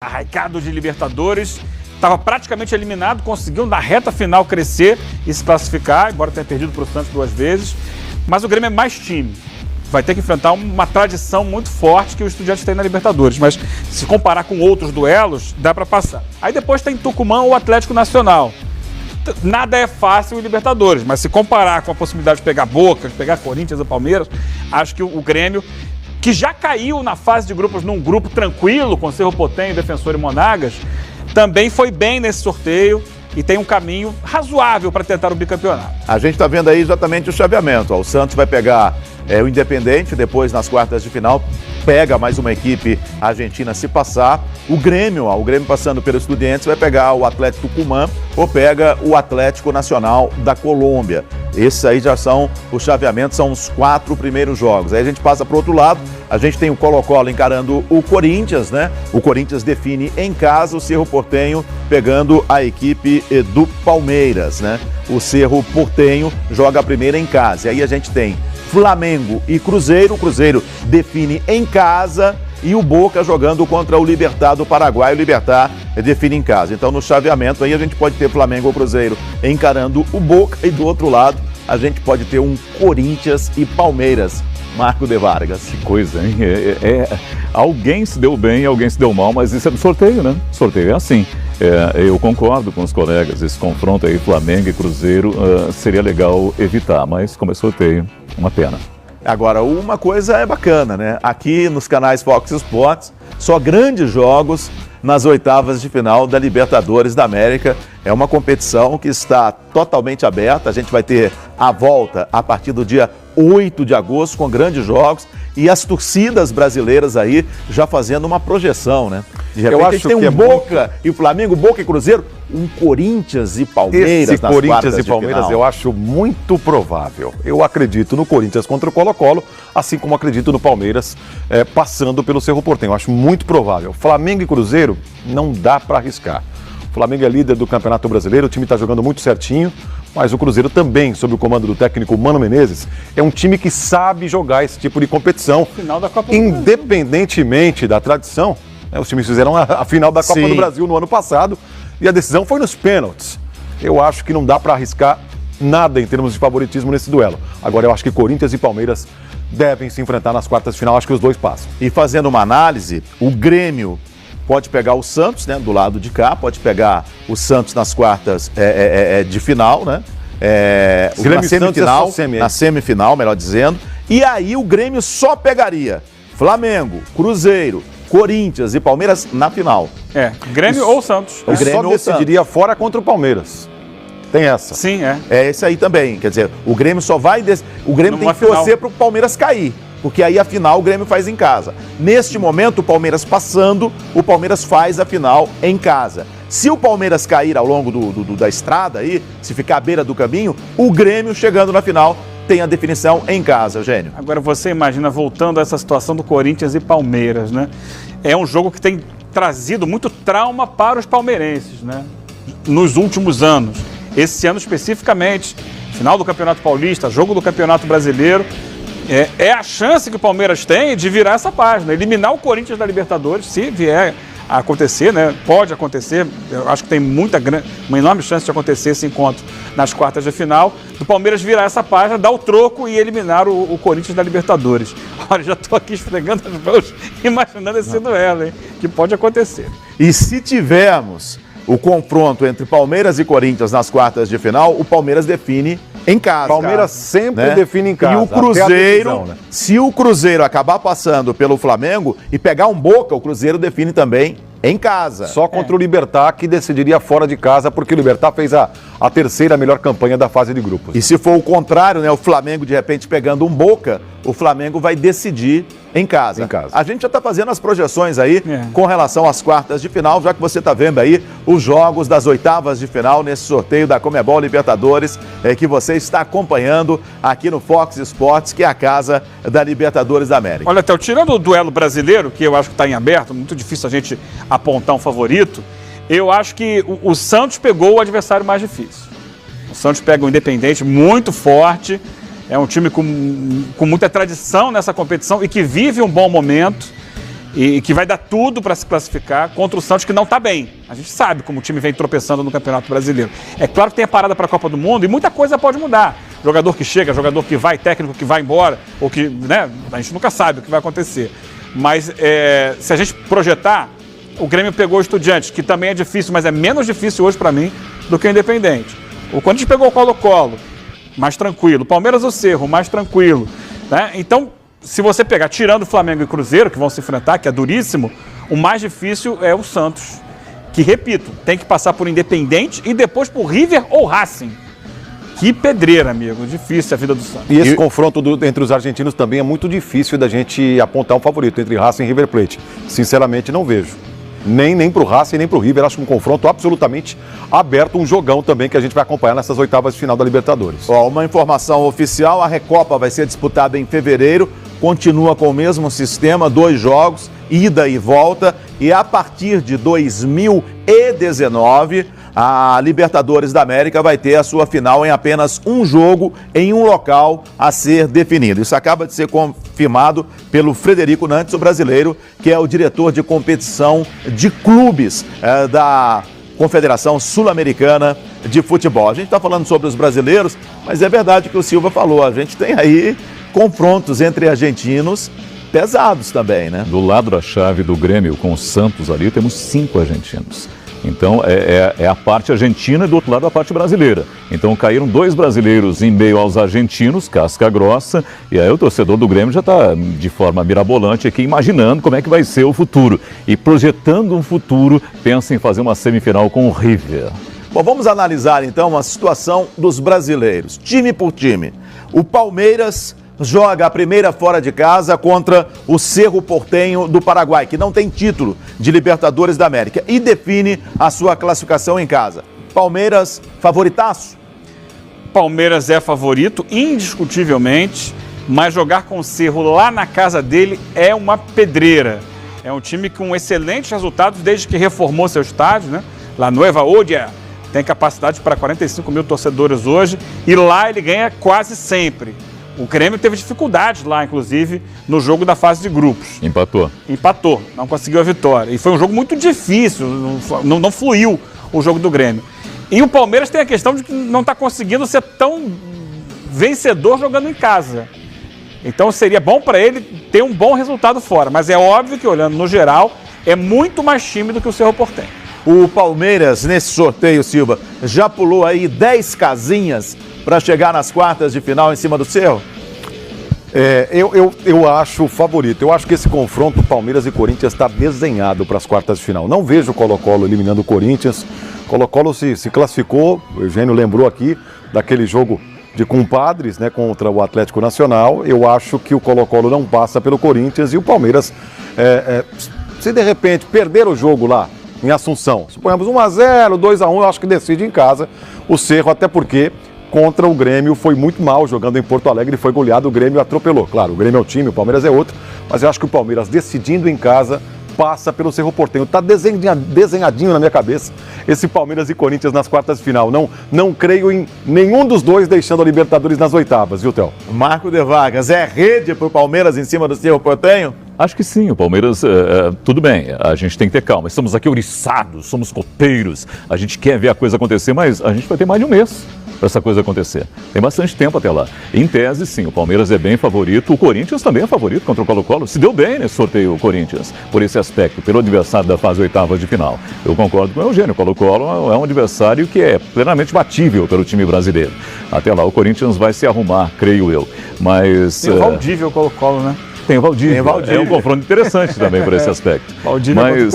arraigado de Libertadores, estava praticamente eliminado, conseguiu na reta final crescer e se classificar, embora tenha perdido para o Santos 2 vezes, mas o Grêmio é mais time. Vai ter que enfrentar uma tradição muito forte que o Estudiantes tem na Libertadores, mas se comparar com outros duelos, dá para passar. Aí depois tem Tucumã ou Atlético Nacional. Nada é fácil em Libertadores, mas se comparar com a possibilidade de pegar Boca, de pegar Corinthians ou Palmeiras, acho que o Grêmio, que já caiu na fase de grupos num grupo tranquilo, com Cerro Porteño, Defensor e Monagas, também foi bem nesse sorteio e tem um caminho razoável para tentar o bicampeonato. A gente está vendo aí exatamente o chaveamento. O Santos vai pegar o Independente, depois nas quartas de final pega mais uma equipe argentina se passar. O Grêmio passando pelo Estudiantes vai pegar o Atlético Tucumã ou pega o Atlético Nacional da Colômbia. Esses aí já são os chaveamentos, são os 4 primeiros jogos. Aí a gente passa para o outro lado, a gente tem o Colo-Colo encarando o Corinthians, né? O Corinthians define em casa, o Cerro Porteño pegando a equipe do Palmeiras, né? O Cerro Porteño joga a primeira em casa. E aí a gente tem Flamengo e Cruzeiro. O Cruzeiro define em casa e o Boca jogando contra o Libertad do Paraguai. O Libertad define em casa. Então, no chaveamento aí a gente pode ter Flamengo ou Cruzeiro encarando o Boca e do outro lado a gente pode ter um Corinthians e Palmeiras. Marco de Vargas. Que coisa, hein? Alguém se deu bem, alguém se deu mal, mas isso é do sorteio, né? Sorteio é assim. Eu concordo com os colegas, esse confronto aí, Flamengo e Cruzeiro, seria legal evitar, mas como é sorteio, uma pena. Agora, uma coisa é bacana, né? Aqui nos canais Fox Sports, só grandes jogos nas oitavas de final da Libertadores da América. É uma competição que está totalmente aberta. A gente vai ter a volta a partir do dia 8 de agosto com grandes jogos e as torcidas brasileiras aí já fazendo uma projeção, né? De repente a gente tem Boca e o Flamengo, Boca e Cruzeiro, um Corinthians e Palmeiras nas quartas de final. Corinthians e Palmeiras eu acho muito provável. Eu acredito no Corinthians contra o Colo-Colo, assim como acredito no Palmeiras passando pelo Cerro Porteño. Eu acho muito provável. Flamengo e Cruzeiro não dá para arriscar. O Flamengo é líder do Campeonato Brasileiro, o time está jogando muito certinho, mas o Cruzeiro também, sob o comando do técnico Mano Menezes, é um time que sabe jogar esse tipo de competição. Final da Copa do Independentemente da tradição, né, os times fizeram a final da Copa do Brasil no ano passado e a decisão foi nos pênaltis. Eu acho que não dá para arriscar nada em termos de favoritismo nesse duelo. Agora, eu acho que Corinthians e Palmeiras devem se enfrentar nas quartas de final, acho que os dois passam. E fazendo uma análise, o Grêmio pode pegar o Santos, né, do lado de cá, pode pegar o Santos nas quartas de final, né? Na semifinal, melhor dizendo. E aí o Grêmio só pegaria Flamengo, Cruzeiro, Corinthians e Palmeiras na final. Grêmio ou Santos. O Grêmio só decidiria fora contra o Palmeiras. Tem essa. Sim, É esse aí também. Quer dizer, o Grêmio só vai... O Grêmio tem que torcer para o Palmeiras cair. Porque aí a final o Grêmio faz em casa. Neste momento, o Palmeiras passando, o Palmeiras faz a final em casa. Se o Palmeiras cair ao longo da estrada aí, se ficar à beira do caminho, o Grêmio chegando na final tem a definição em casa, Eugênio. Agora você imagina, voltando a essa situação do Corinthians e Palmeiras, né? É um jogo que tem trazido muito trauma para os palmeirenses, né? Nos últimos anos. Esse ano especificamente, final do Campeonato Paulista, jogo do Campeonato Brasileiro. É a chance que o Palmeiras tem de virar essa página, eliminar o Corinthians da Libertadores, se vier a acontecer, né? Pode acontecer, eu acho que tem uma enorme chance de acontecer esse encontro nas quartas de final, do Palmeiras virar essa página, dar o troco e eliminar o Corinthians da Libertadores. Olha, já estou aqui esfregando as mãos, imaginando esse duelo, hein? Que pode acontecer. E se tivermos o confronto entre Palmeiras e Corinthians nas quartas de final, o Palmeiras define em casa. Palmeiras sempre define em casa. E o Cruzeiro, se o Cruzeiro acabar passando pelo Flamengo e pegar um Boca, o Cruzeiro define também em casa. Só contra o Libertad, que decidiria fora de casa, porque o Libertad fez a terceira melhor campanha da fase de grupos. E se for o contrário, né, o Flamengo de repente pegando um Boca, o Flamengo vai decidir em casa. A gente já está fazendo as projeções aí com relação às quartas de final, já que você está vendo aí os jogos das oitavas de final nesse sorteio da Conmebol Libertadores, que você está acompanhando aqui no Fox Sports, que é a casa da Libertadores da América. Olha, Théo, tirando o duelo brasileiro, que eu acho que está em aberto, muito difícil a gente apontar um favorito, eu acho que o Santos pegou o adversário mais difícil. O Santos pega o Independente muito forte, é um time com muita tradição nessa competição e que vive um bom momento. e que vai dar tudo para se classificar contra o Santos, que não está bem. A gente sabe como o time vem tropeçando no Campeonato Brasileiro. É claro que tem a parada para a Copa do Mundo e muita coisa pode mudar. Jogador que chega, jogador que vai, técnico que vai embora, ou que, né, a gente nunca sabe o que vai acontecer. Mas se a gente projetar, o Grêmio pegou o Estudiantes, que também é difícil, mas é menos difícil hoje para mim do que o Independente. O Corinthians pegou o Colo-Colo, mais tranquilo. Palmeiras o Cerro, mais tranquilo. Né? Então, se você pegar, tirando o Flamengo e Cruzeiro, que vão se enfrentar, que é duríssimo, o mais difícil é o Santos. Que, repito, tem que passar por Independente e depois por River ou Racing. Que pedreira, amigo. Difícil a vida do Santos. E esse confronto entre os argentinos também é muito difícil da gente apontar um favorito entre Racing e River Plate. Sinceramente, não vejo. Nem para o Racing, nem para o River. Acho que um confronto absolutamente aberto, um jogão também que a gente vai acompanhar nessas oitavas de final da Libertadores. Ó, uma informação oficial, a Recopa vai ser disputada em fevereiro, continua com o mesmo sistema, 2 jogos, ida e volta, e a partir de 2019, a Libertadores da América vai ter a sua final em apenas um jogo, em um local a ser definido. Isso acaba de ser confirmado pelo Frederico Nantes, o brasileiro, que é o diretor de competição de clubes da Confederação Sul-Americana de Futebol. A gente está falando sobre os brasileiros, mas é verdade que o Silva falou, a gente tem aí confrontos entre argentinos pesados também, né? Do lado da chave do Grêmio com o Santos ali, temos 5 argentinos. Então, é a parte argentina e do outro lado a parte brasileira. Então, caíram 2 brasileiros em meio aos argentinos, casca grossa, e aí o torcedor do Grêmio já está de forma mirabolante aqui, imaginando como é que vai ser o futuro. E projetando um futuro, pensa em fazer uma semifinal com o River. Bom, vamos analisar então a situação dos brasileiros, time por time. O Palmeiras joga a primeira fora de casa contra o Cerro Porteño do Paraguai, que não tem título de Libertadores da América, e define a sua classificação em casa. Palmeiras, favoritaço? Palmeiras é favorito, indiscutivelmente, mas jogar com o Cerro lá na casa dele é uma pedreira. É um time com excelentes resultados desde que reformou seu estádio, né? La Nueva Odia tem capacidade para 45 mil torcedores hoje, e lá ele ganha quase sempre. O Grêmio teve dificuldades lá, inclusive, no jogo da fase de grupos. Empatou, não conseguiu a vitória. E foi um jogo muito difícil, não fluiu o jogo do Grêmio. E o Palmeiras tem a questão de que não está conseguindo ser tão vencedor jogando em casa. Então seria bom para ele ter um bom resultado fora. Mas é óbvio que, olhando no geral, é muito mais time do que o Cerro Porteño. O Palmeiras, nesse sorteio, Silva, já pulou aí 10 casinhas para chegar nas quartas de final em cima do Cerro? Eu acho favorito. Eu acho que esse confronto Palmeiras e Corinthians está desenhado para as quartas de final. Não vejo o Colo-Colo eliminando o Corinthians. Colo-Colo se classificou, o Eugênio lembrou aqui daquele jogo de compadres, né, contra o Atlético Nacional. Eu acho que o Colo-Colo não passa pelo Corinthians e o Palmeiras, se de repente perder o jogo lá em Assunção, suponhamos 1-0, 2-1, eu acho que decide em casa o Cerro, até porque contra o Grêmio foi muito mal jogando em Porto Alegre, foi goleado, o Grêmio atropelou. Claro, o Grêmio é um time, o Palmeiras é outro, mas eu acho que o Palmeiras decidindo em casa passa pelo Cerro Porteño. Está desenhadinho na minha cabeça esse Palmeiras e Corinthians nas quartas de final. Não creio em nenhum dos dois deixando a Libertadores nas oitavas, viu, Theo? Marco de Vargas, é rede para o Palmeiras em cima do Cerro Porteño? Acho que sim, o Palmeiras, tudo bem, a gente tem que ter calma. Estamos aqui ouriçados, somos coteiros, a gente quer ver a coisa acontecer, mas a gente vai ter mais de um mês para essa coisa acontecer. Tem bastante tempo até lá. Em tese, sim, o Palmeiras é bem favorito, o Corinthians também é favorito contra o Colo-Colo. Se deu bem nesse sorteio o Corinthians, por esse aspecto, pelo adversário da fase oitavas de final. Eu concordo com o Eugênio, o Colo-Colo é um adversário que é plenamente batível pelo time brasileiro. Até lá o Corinthians vai se arrumar, creio eu. Mas... Tem o Valdívia, o Colo-Colo, né? Tem o Valdívia. É um confronto interessante também por esse aspecto. Valdívia. Mas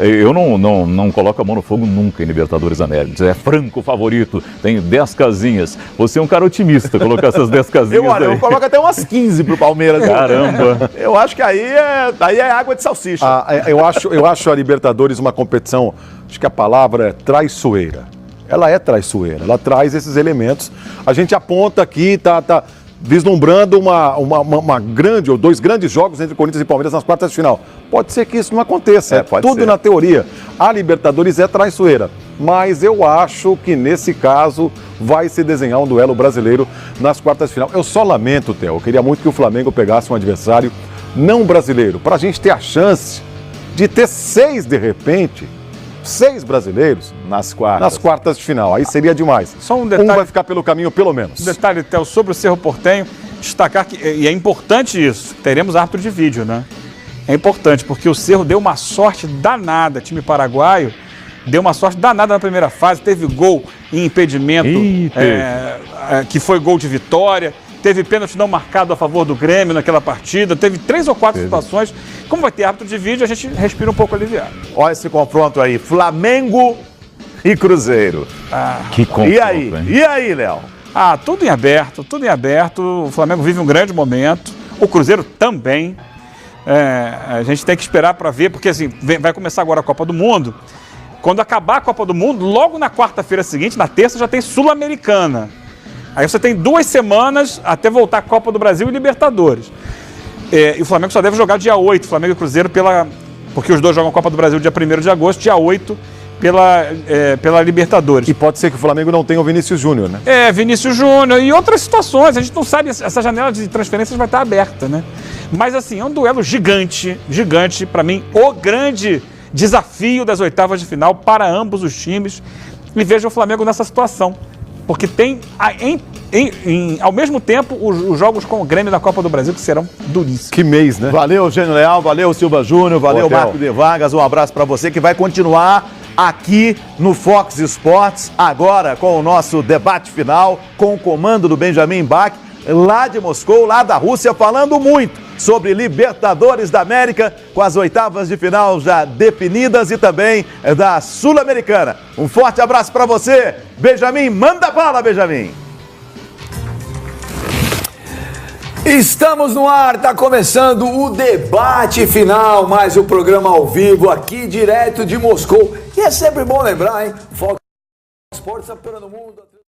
eu não coloco a mão no fogo nunca em Libertadores América. É franco favorito, tem 10 casinhas. Você é um cara otimista, colocar essas 10 casinhas eu coloco até umas 15 pro Palmeiras. Caramba. Eu acho que aí é água de salsicha. Eu acho a Libertadores uma competição, acho que a palavra é traiçoeira. Ela é traiçoeira, ela traz esses elementos. A gente aponta aqui, tá vislumbrando uma grande ou 2 grandes jogos entre Corinthians e Palmeiras nas quartas de final. Pode ser que isso não aconteça, tudo na teoria. A Libertadores é traiçoeira, mas eu acho que nesse caso vai se desenhar um duelo brasileiro nas quartas de final. Eu só lamento, Theo, eu queria muito que o Flamengo pegasse um adversário não brasileiro, para a gente ter a chance de ter 6, de repente, 6 brasileiros Nas quartas de final. Aí seria demais. Só um detalhe. Um vai ficar pelo caminho, pelo menos. Um detalhe, Theo, sobre o Cerro Porteño, destacar que, e é importante isso, teremos árbitro de vídeo, né? É importante, porque o Cerro deu uma sorte danada, time paraguaio, deu uma sorte danada na primeira fase, teve gol em impedimento, que foi gol de vitória, teve pênalti não marcado a favor do Grêmio naquela partida, teve 3 ou 4 situações. Como vai ter árbitro de vídeo, a gente respira um pouco aliviado. Olha esse confronto aí, Flamengo e Cruzeiro. Que confronto, hein? E aí, Léo? Tudo em aberto, tudo em aberto. O Flamengo vive um grande momento, o Cruzeiro também. A gente tem que esperar para ver, porque assim, vai começar agora a Copa do Mundo. Quando acabar a Copa do Mundo, logo na quarta-feira seguinte, na terça, já tem Sul-Americana. Aí você tem 2 semanas até voltar a Copa do Brasil e Libertadores. E o Flamengo só deve jogar dia 8, Flamengo e Cruzeiro, porque os dois jogam a Copa do Brasil dia 1º de agosto, dia 8 pela Libertadores. E pode ser que o Flamengo não tenha o Vinícius Júnior, né? Vinícius Júnior e outras situações. A gente não sabe, essa janela de transferências vai estar aberta, né? Mas assim, é um duelo gigante, para mim, o grande desafio das oitavas de final para ambos os times. E vejo o Flamengo nessa situação. Porque tem, ao mesmo tempo, os jogos com o Grêmio na Copa do Brasil, que serão duríssimos. Que mês, né? Valeu, Gênio Leal, valeu, Silva Júnior, valeu, Marco de Vargas, um abraço para você que vai continuar aqui no Fox Sports, agora com o nosso debate final, com o comando do Benjamin Bach, lá de Moscou, lá da Rússia, falando muito sobre Libertadores da América, com as oitavas de final já definidas e também da Sul-Americana. Um forte abraço para você, Benjamin, manda bala, Benjamin! Estamos no ar, está começando o debate final, mais um programa ao vivo aqui direto de Moscou. E é sempre bom lembrar, hein? Fox Sports está todo mundo.